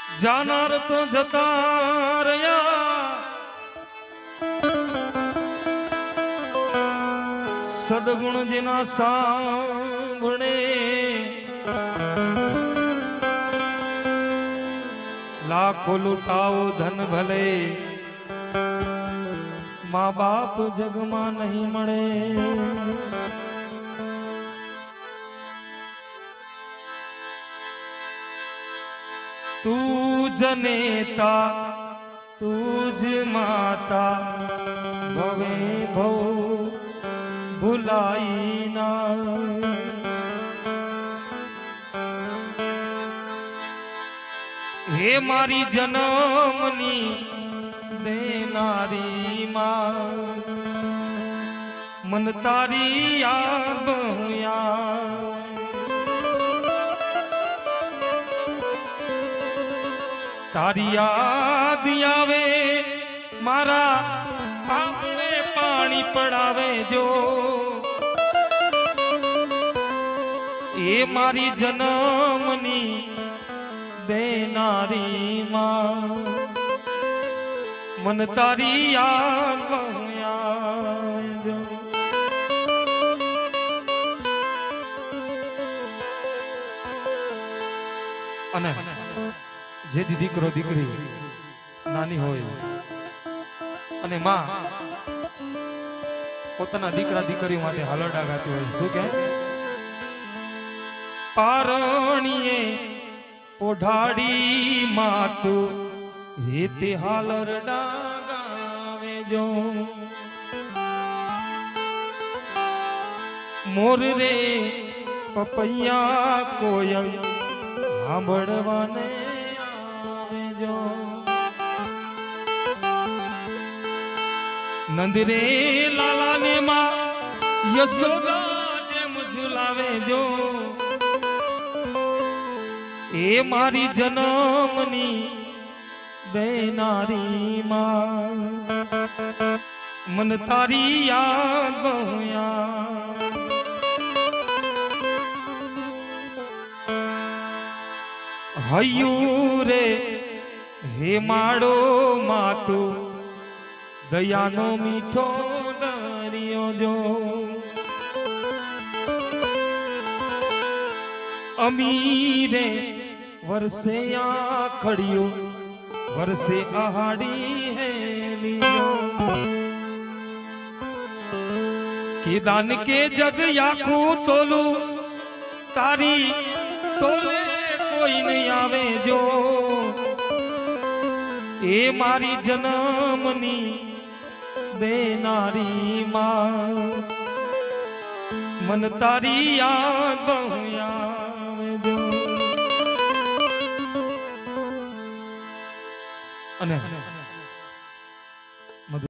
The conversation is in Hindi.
जानार तो जता रया सदगुण जिना सांभणे लाखों लुटाओ धन भले माँ बाप जग में नहीं मळे। तू जनेता तुझ माता भवे भव भुलाई ना। हे मारी जनमनी देनारी माँ मन तारी याद बहुया। तारी याद आवे मारा पापने पानी पड़ावे जो। ए मारी जनमनी देनारी माँ मन तारी याद बहुया जो। अने जे दीकरो दीकरी नानी होय अने मां पोताना दीकरा दीकरी माटे हालरडा गाती होय शुं के पारणीए पोढाड़ी मातु हेते हालरडा गावे जो। मोर रे पपैया कोयल सांभळवाने आवे जो। नंदरे लाला ने मां यशोदा जेम झुलावे जो। ए मारी जनमनी देनारी मां मन तारी याद बहुया। हयूरे हे माड़ो मातु दयानो मीठो दरियो जो। अमीरे वर्षे आखड़ियो वर्षे आहाड़ी है लियो। कि दान के जग याखू तोलू तारी तोले कोई नहीं आवे जो। ए मारी जनमनी देनारी मां मन तारी याद बहुया जो। अने